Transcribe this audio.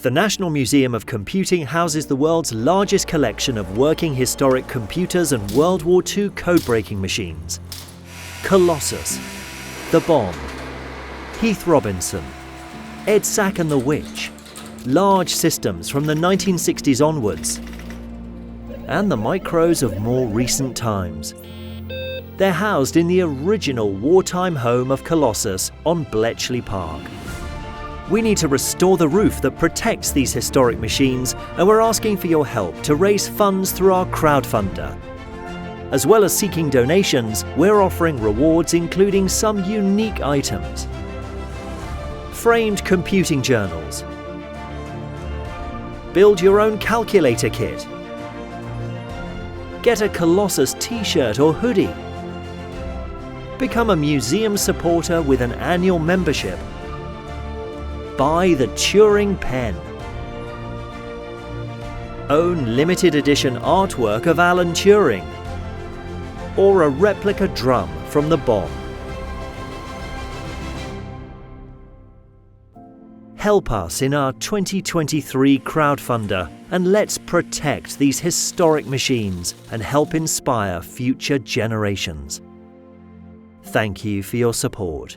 The National Museum of Computing houses the world's largest collection of working historic computers and World War II code-breaking machines. Colossus, The Bomb, Heath Robinson, EDSAC and the Witch, large systems from the 1960s onwards, and the micros of more recent times. They're housed in the original wartime home of Colossus on Bletchley Park. We need to restore the roof that protects these historic machines, and we're asking for your help to raise funds through our crowdfunder. As well as seeking donations, we're offering rewards including some unique items. Framed computing journals. Build your own calculator kit. Get a Colossus t-shirt or hoodie. Become a museum supporter with an annual membership. Buy the Turing pen. Own limited edition artwork of Alan Turing. Or a replica drum from the bomb. Help us in our 2023 crowdfunder and let's protect these historic machines and help inspire future generations. Thank you for your support.